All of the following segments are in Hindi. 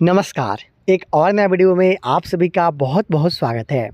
नमस्कार। एक और नया वीडियो में आप सभी का बहुत बहुत स्वागत है।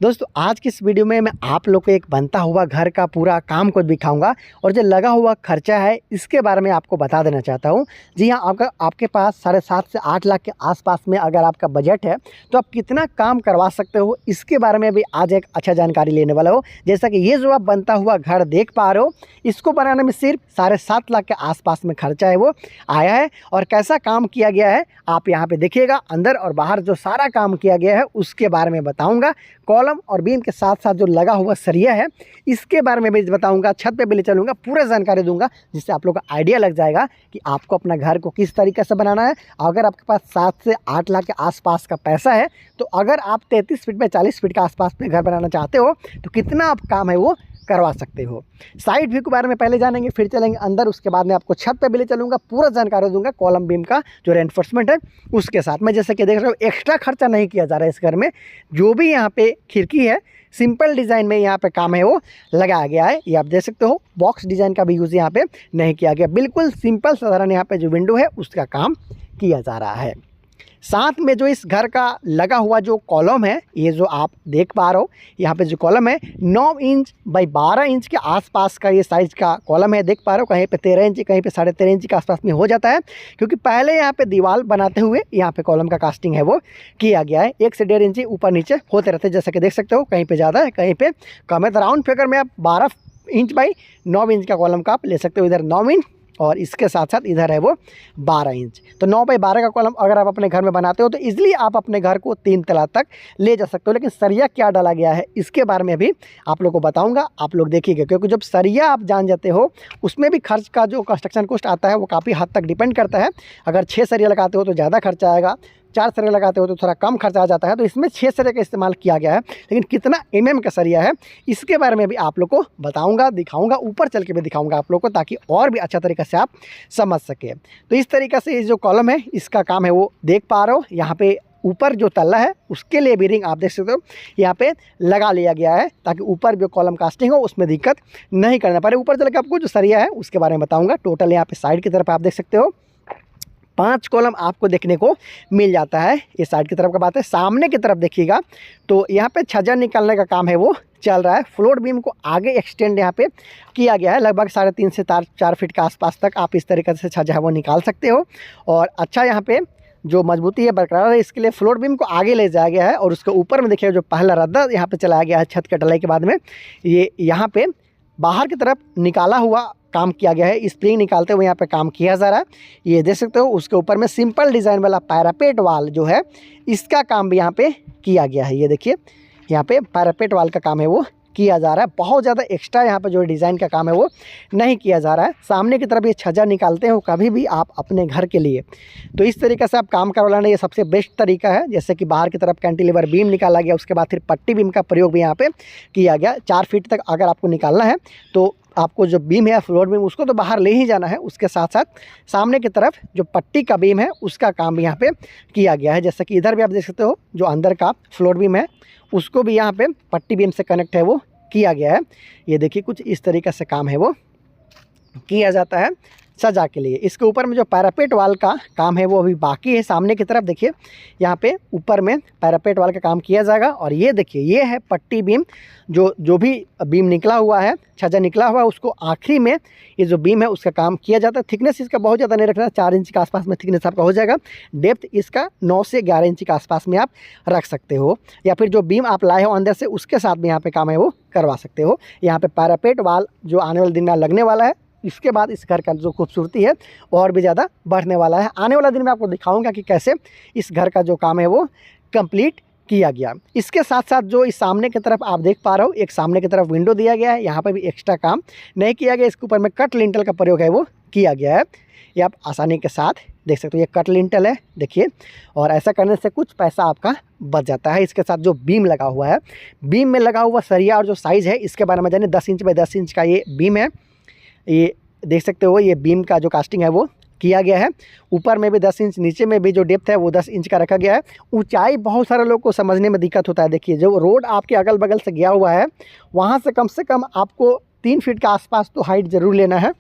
दोस्तों, आज की इस वीडियो में मैं आप लोग को एक बनता हुआ घर का पूरा काम को दिखाऊंगा और जो लगा हुआ खर्चा है इसके बारे में आपको बता देना चाहता हूं। जी हाँ, आपके पास 7.5 से 8 लाख के आसपास में अगर आपका बजट है तो आप कितना काम करवा सकते हो, इसके बारे में भी आज एक अच्छा जानकारी लेने वाला हो। जैसा कि ये जो आप बनता हुआ घर देख पा रहे हो, इसको बनाने में सिर्फ 7.5 लाख के आसपास में खर्चा है वो आया है। और कैसा काम किया गया है आप यहाँ पे देखिएगा। अंदर और बाहर जो सारा काम किया गया है उसके बारे में बताऊँगा। कॉलम और बीम के साथ साथ जो लगा हुआ सरिया है इसके बारे में भी बताऊंगा। छत पे भी ले चलूँगा, पूरा जानकारी दूंगा, जिससे आप लोग का आइडिया लग जाएगा कि आपको अपना घर को किस तरीके से बनाना है। अगर आपके पास 7 से 8 लाख के आसपास का पैसा है तो अगर आप 33 फीट बाई 40 फीट के आसपास में घर बनाना चाहते हो तो कितना आप काम है वो करवा सकते हो। साइड व्यू के बारे में पहले जानेंगे, फिर चलेंगे अंदर, उसके बाद में आपको छत पे भी ले चलूँगा, पूरा जानकारी दूंगा। कॉलम बीम का जो रेनफोर्समेंट है उसके साथ में, जैसे कि देख रहे हो, एक्स्ट्रा खर्चा नहीं किया जा रहा है इस घर में। जो भी यहाँ पे खिड़की है सिंपल डिज़ाइन में यहाँ पे काम है वो लगाया गया है। ये आप देख सकते हो, बॉक्स डिज़ाइन का भी यूज़ यहाँ पे नहीं किया गया। बिल्कुल सिंपल साधारण यहाँ पे जो विंडो है उसका काम किया जा रहा है। साथ में जो इस घर का लगा हुआ जो कॉलम है, ये जो आप देख पा रहे हो, यहाँ पे जो कॉलम है 9 इंच बाई 12 इंच के आसपास का ये साइज़ का कॉलम है। देख पा रहे हो, कहीं पे 13 इंच, कहीं पे 13.5 इंच के आसपास में हो जाता है, क्योंकि पहले यहाँ पे दीवार बनाते हुए यहाँ पे कॉलम का कास्टिंग है वो किया गया है। 1 से 1.5 इंच ऊपर नीचे होते रहते हैं, जैसा कि देख सकते हो, कहीं पर ज़्यादा है कहीं पर कम है। तो राउंड फिगर में आप 12 इंच बाई 9 इंच का कॉलम का आप ले सकते हो। इधर 9 इंच और इसके साथ साथ इधर है वो 12 इंच। तो 9 बाई 12 का कॉलम अगर आप अपने घर में बनाते हो तो इजीली आप अपने घर को 3 तला तक ले जा सकते हो। लेकिन सरिया क्या डाला गया है इसके बारे में भी आप लोग को बताऊंगा, आप लोग देखिएगा, क्योंकि जब सरिया आप जान जाते हो उसमें भी खर्च का जो कंस्ट्रक्शन कॉस्ट आता है वो काफ़ी हद तक डिपेंड करता है। अगर 6 सरिया लगाते हो तो ज़्यादा खर्चा आएगा, 4 सरिया लगाते हो तो थोड़ा कम खर्चा आ जाता है। तो इसमें 6 सरिया का इस्तेमाल किया गया है, लेकिन कितना का सरिया है इसके बारे में भी आप लोग को बताऊंगा, दिखाऊंगा, ऊपर चल के भी दिखाऊंगा आप लोग को, ताकि और भी अच्छा तरीके से आप समझ सके। तो इस तरीके से ये जो कॉलम है इसका काम है वो देख पा रहे हो। यहाँ पे ऊपर जो तल्ला है उसके लिए भी रिंग आप देख सकते हो यहाँ पे लगा लिया गया है, ताकि ऊपर जो कॉलम कास्टिंग हो उसमें दिक्कत नहीं करना पड़े। ऊपर चल के आपको जो सरिया है उसके बारे में बताऊँगा। टोटल यहाँ पे साइड की तरफ आप देख सकते हो 5 कॉलम आपको देखने को मिल जाता है। ये साइड की तरफ का बात है। सामने की तरफ देखिएगा तो यहाँ पे छज्जा निकालने का काम है वो चल रहा है। फ्लोर बीम को आगे एक्सटेंड यहाँ पे किया गया है, लगभग 3.5 से 4 फीट के आसपास तक आप इस तरीके से छज्जा है वो निकाल सकते हो। और अच्छा यहाँ पे जो मजबूती है बरकरार है, इसके लिए फ्लोर बीम को आगे ले जाया गया है। और उसके ऊपर में देखिए जो पहला रद्दा यहाँ पे चलाया गया है छत के ढलाई के बाद में, ये यहाँ पे बाहर की तरफ निकाला हुआ काम किया गया है। स्प्रिंग निकालते हुए यहाँ पे काम किया जा रहा है, ये देख सकते हो। उसके ऊपर में सिंपल डिज़ाइन वाला पैरापेट वाल जो है इसका काम भी यहाँ पे किया गया है। ये देखिए, यहाँ पे पैरापेट वाल का काम है वो किया जा रहा है। बहुत ज़्यादा एक्स्ट्रा यहाँ पे जो डिज़ाइन का काम है वो नहीं किया जा रहा है। सामने की तरफ ये छज्जा निकालते हो कभी भी आप अपने घर के लिए, तो इस तरीके से आप काम करवाना ये सबसे बेस्ट तरीका है। जैसे कि बाहर की तरफ कैंटिलीवर बीम निकाला गया, उसके बाद फिर पट्टी बीम का प्रयोग भी यहाँ पे किया गया। 4 फीट तक अगर आपको निकालना है तो आपको जो बीम है फ्लोर बीम उसको तो बाहर ले ही जाना है। उसके साथ साथ सामने की तरफ जो पट्टी का बीम है उसका काम भी यहाँ पे किया गया है। जैसे कि इधर भी आप देख सकते हो, जो अंदर का फ्लोर बीम है उसको भी यहाँ पे पट्टी बीम से कनेक्ट है वो किया गया है। ये देखिए, कुछ इस तरीके से काम है वो किया जाता है सजा के लिए। इसके ऊपर में जो पैरापेट वाल का काम है वो अभी बाकी है। सामने की तरफ देखिए, यहाँ पे ऊपर में पैरापेट वाल का काम किया जाएगा। और ये देखिए, ये है पट्टी बीम, जो भी बीम निकला हुआ है, छज्जा निकला हुआ है, उसको आखिरी में ये जो बीम है उसका काम किया जाता है। थिकनेस इसका बहुत ज़्यादा नहीं रखना, 4 इंच के आसपास में थिकनेस आपका हो जाएगा। डेप्थ इसका 9 से 11 इंच के आसपास में आप रख सकते हो, या फिर जो बीम आप लाए हो अंदर से उसके साथ भी यहाँ पे काम है वो करवा सकते हो। यहाँ पे पैरापेट वाल जो आने वाले दिन में लगने वाला है, इसके बाद इस घर का जो खूबसूरती है और भी ज़्यादा बढ़ने वाला है। आने वाला दिन में आपको दिखाऊंगा कि कैसे इस घर का जो काम है वो कंप्लीट किया गया। इसके साथ साथ जो इस सामने की तरफ आप देख पा रहे हो, एक सामने की तरफ विंडो दिया गया है। यहाँ पर भी एक्स्ट्रा काम नहीं किया गया, इसके ऊपर में कट लिंटल का प्रयोग है वो किया गया है। ये आप आसानी के साथ देख सकते हो, ये कट लिंटल है देखिए। और ऐसा करने से कुछ पैसा आपका बच जाता है। इसके साथ जो बीम लगा हुआ है, बीम में लगा हुआ सरिया और जो साइज़ है इसके बारे में जाने, 10 इंच बाई 10 इंच का ये बीम है। ये देख सकते हो, ये बीम का जो कास्टिंग है वो किया गया है। ऊपर में भी 10 इंच, नीचे में भी जो डेप्थ है वो 10 इंच का रखा गया है। ऊंचाई बहुत सारे लोग को समझने में दिक्कत होता है। देखिए, जो रोड आपके अगल बगल से गया हुआ है वहाँ से कम आपको 3 फीट के आसपास तो हाइट ज़रूर लेना है।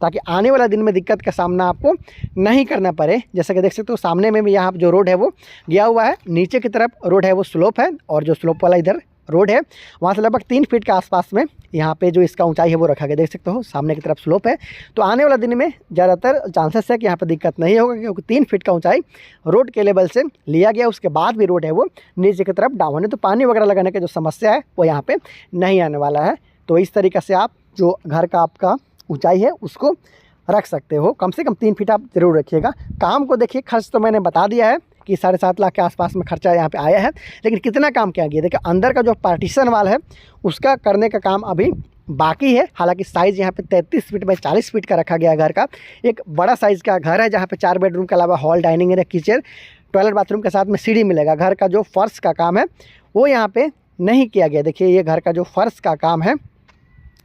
ताकि आने वाला दिन में दिक्कत का सामना आपको नहीं करना पड़े। जैसा कि देख सकते हो सामने में भी यहाँ जो रोड है वो गया हुआ है, नीचे की तरफ रोड है वो स्लोप है, और जो स्लोप वाला इधर रोड है वहाँ से लगभग 3 फीट के आसपास में यहाँ पे जो इसका ऊंचाई है वो रखा गया। देख सकते हो सामने की तरफ स्लोप है, तो आने वाला दिन में ज़्यादातर चांसेस है कि यहाँ पे दिक्कत नहीं होगा, क्योंकि 3 फीट का ऊंचाई रोड के लेवल से लिया गया। उसके बाद भी रोड है वो नीचे की तरफ डाउन है, तो पानी वगैरह लगाने की जो समस्या है वो यहाँ पर नहीं आने वाला है। तो इस तरीक़े से आप जो घर का आपका ऊँचाई है उसको रख सकते हो। कम से कम 3 फीट आप ज़रूर रखिएगा। काम को देखिए, खर्च तो मैंने बता दिया है कि 7.5 लाख के आसपास में खर्चा यहाँ पे आया है, लेकिन कितना काम किया गया देखिए। अंदर का जो पार्टीशन वाल है उसका करने का काम अभी बाकी है। हालांकि साइज़ यहाँ पे 33 फीट बाई 40 फीट का रखा गया है। घर का एक बड़ा साइज़ का घर है, जहाँ पे 4 बेडरूम के अलावा hall, dining area, kitchen, toilet, bathroom के साथ में सीढ़ी मिलेगा। घर का जो फर्श का काम है वो यहाँ पर नहीं किया गया। देखिए ये घर का जो फर्श का काम है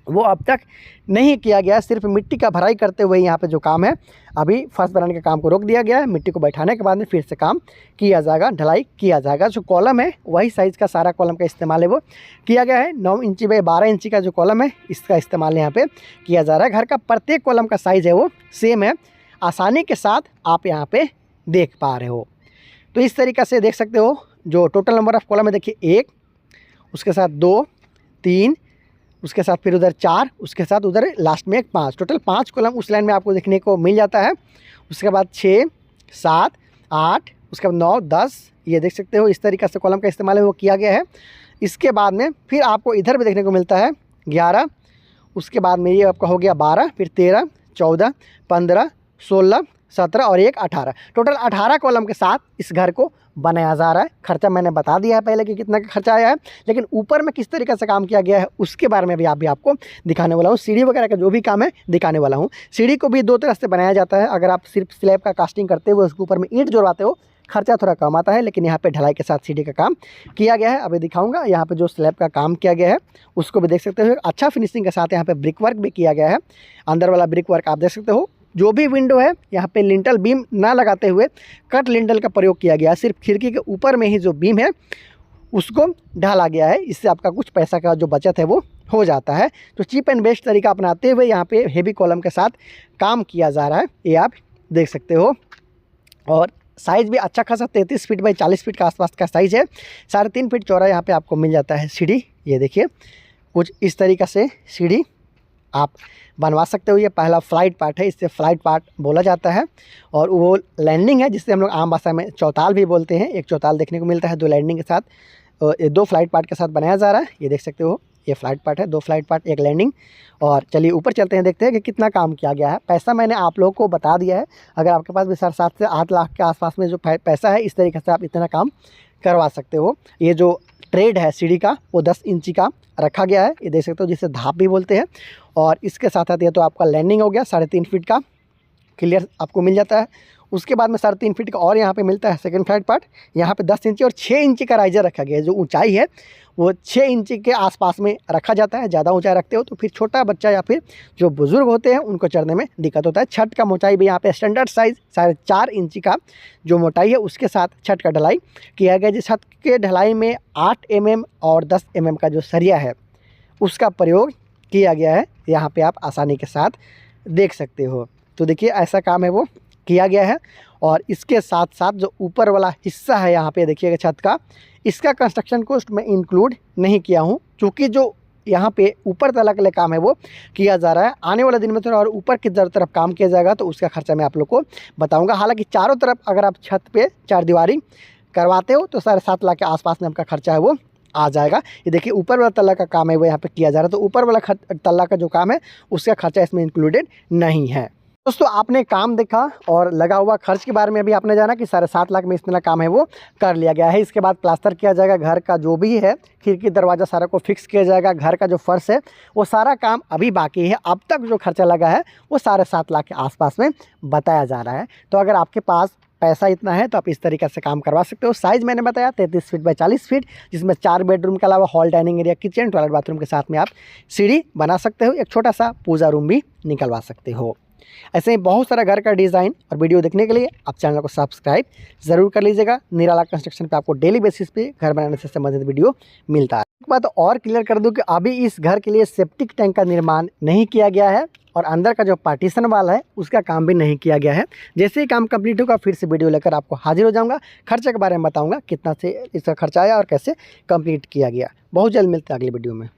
वो अब तक नहीं किया गया, सिर्फ मिट्टी का भराई करते हुए यहाँ पे जो काम है अभी फर्श बनाने के काम को रोक दिया गया है। मिट्टी को बैठाने के बाद में फिर से काम किया जाएगा, ढलाई किया जाएगा। जो कॉलम है वही साइज़ का सारा कॉलम का इस्तेमाल है वो किया गया है। 9 इंची बाई 12 इंची का जो कॉलम है इसका इस्तेमाल यहाँ पे किया जा रहा है। घर का प्रत्येक कॉलम का साइज़ है वो सेम है, आसानी के साथ आप यहाँ पर देख पा रहे हो। तो इस तरीक़े से देख सकते हो जो टोटल नंबर ऑफ़ कॉलम है, देखिए 1, उसके साथ 2, 3, उसके साथ फिर उधर 4, उसके साथ उधर लास्ट में एक 5, टोटल 5 कॉलम उस लाइन में आपको देखने को मिल जाता है। उसके बाद 6, 7, 8, उसके बाद 9, 10, ये देख सकते हो इस तरीक़े से कॉलम का इस्तेमाल है वो किया गया है। इसके बाद में फिर आपको इधर भी देखने को मिलता है 11, उसके बाद में ये आपका हो गया 12, फिर 13, 14, 15, 16, 17 और एक 18, टोटल 18 कॉलम के साथ इस घर को बनाया जा रहा है। खर्चा मैंने बता दिया है पहले कि कितना का खर्चा आया है, लेकिन ऊपर में किस तरीके से काम किया गया है उसके बारे में भी आपको दिखाने वाला हूँ। सीढ़ी वगैरह का जो भी काम है दिखाने वाला हूँ। सीढ़ी को भी 2 तरह से बनाया जाता है। अगर आप सिर्फ स्लैब का कास्टिंग करते हुए उसके ऊपर में ईंट जोड़वाते हो खर्चा थोड़ा कम आता है, लेकिन यहाँ पे ढलाई के साथ सीढ़ी का काम किया गया है। अभी दिखाऊंगा यहाँ पे जो स्लैब का काम किया गया है उसको भी देख सकते हो। अच्छा फिनिशिंग के साथ यहाँ पे ब्रिक वर्क भी किया गया है। अंदर वाला ब्रिक वर्क आप देख सकते हो। जो भी विंडो है यहाँ पे लिंटल बीम ना लगाते हुए कट लिंटल का प्रयोग किया गया है। सिर्फ खिड़की के ऊपर में ही जो बीम है उसको ढाला गया है। इससे आपका कुछ पैसा का जो बचत है वो हो जाता है। तो चीप एंड बेस्ट तरीका अपनाते हुए यहाँ पे हेवी कॉलम के साथ काम किया जा रहा है, ये आप देख सकते हो। और साइज़ भी अच्छा खासा 33 फीट बाई 40 फीट के आसपास का साइज़ है। 3.5 फीट चौड़ा यहाँ पे आपको मिल जाता है सीढ़ी। ये देखिए कुछ इस तरीक़े से सीढ़ी आप बनवा सकते हो। ये पहला फ्लाइट पार्ट है, इससे फ्लाइट पार्ट बोला जाता है। और वो लैंडिंग है जिससे हम लोग आम भाषा में चौताल भी बोलते हैं। एक चौताल देखने को मिलता है 2 लैंडिंग के साथ, 2 फ्लाइट पार्ट के साथ बनाया जा रहा है। ये देख सकते हो ये फ्लाइट पार्ट है, 2 फ्लाइट पार्ट, 1 लैंडिंग। और चलिए ऊपर चलते हैं, देखते हैं कि कितना काम किया गया है। पैसा मैंने आप लोगों को बता दिया है। अगर आपके पास भी 7.5 से 8 लाख के आसपास में जो पैसा है इस तरीके से आप इतना काम करवा सकते हो। ये जो ट्रेड है सीढ़ी का वो 10 इंची का रखा गया है, ये देख सकते हो, जिसे धाप भी बोलते हैं। और इसके साथ साथ ये तो आपका लैंडिंग हो गया 3.5 फीट का क्लियर आपको मिल जाता है। उसके बाद में 3.5 फीट का और यहाँ पे मिलता है सेकंड फ्लाइट पार्ट। यहाँ पे 10 इंची और 6 इंची का राइजर रखा गया है। जो ऊंचाई है वो 6 इंची के आसपास में रखा जाता है। ज़्यादा ऊंचाई रखते हो तो फिर छोटा बच्चा या फिर जो बुज़ुर्ग होते हैं उनको चढ़ने में दिक्कत होता है। छत का मोटाई भी यहाँ पे स्टैंडर्ड साइज़ 4.5 इंची का जो मोटाई है उसके साथ छत का ढलाई किया गया। जिस छत के ढलाई में 8 mm और 10 mm का जो सरिया है उसका प्रयोग किया गया है। यहाँ पे आप आसानी के साथ देख सकते हो। तो देखिए ऐसा काम है वो किया गया है। और इसके साथ साथ जो ऊपर वाला हिस्सा है यहाँ पे देखिएगा छत का, इसका कंस्ट्रक्शन कॉस्ट मैं इंक्लूड नहीं किया हूँ, क्योंकि जो यहाँ पे ऊपर तक के काम है वो किया जा रहा है। आने वाले दिन में थोड़ा और ऊपर की तरफ काम किया जाएगा तो उसका खर्चा मैं आप लोग को बताऊँगा। हालाँकि चारों तरफ अगर आप छत पर 4 दीवारी करवाते हो तो 7.5 लाख के आसपास में आपका खर्चा है वो आ जाएगा। ये देखिए ऊपर वाला तल्ला का काम है वो यहाँ पे किया जा रहा है, तो ऊपर वाला तल्ला का जो काम है उसका खर्चा इसमें इंक्लूडेड नहीं है। दोस्तों आपने काम देखा और लगा हुआ खर्च के बारे में भी आपने जाना कि 7.5 लाख में इतना काम है वो कर लिया गया है। इसके बाद प्लास्टर किया जाएगा, घर का जो भी है खिड़की दरवाज़ा सारा को फिक्स किया जाएगा। घर का जो फर्श है वो सारा काम अभी बाकी है। अब तक जो खर्चा लगा है वो 7.5 लाख के आसपास में बताया जा रहा है। तो अगर आपके पास पैसा इतना है तो आप इस तरीके से काम करवा सकते हो। साइज़ मैंने बताया 33 फीट बाई 40 फीट, जिसमें 4 बेडरूम के अलावा hall, dining area, kitchen, toilet, bathroom के साथ में आप सीढ़ी बना सकते हो। एक छोटा सा पूजा रूम भी निकलवा सकते हो। ऐसे ही बहुत सारा घर का डिज़ाइन और वीडियो देखने के लिए आप चैनल को सब्सक्राइब ज़रूर कर लीजिएगा। निराला कंस्ट्रक्शन पे आपको डेली बेसिस पे घर बनाने से संबंधित वीडियो मिलता है। एक बात और क्लियर कर दूं कि अभी इस घर के लिए सेप्टिक टैंक का निर्माण नहीं किया गया है। और अंदर का जो पार्टीशन वाला है उसका काम भी नहीं किया गया है। जैसे ही काम कंप्लीट होगा फिर से वीडियो लेकर आपको हाजिर हो जाऊंगा, खर्चे के बारे में बताऊंगा कितना से इसका खर्चा आया और कैसे कंप्लीट किया गया। बहुत जल्द मिलते हैं अगली वीडियो में।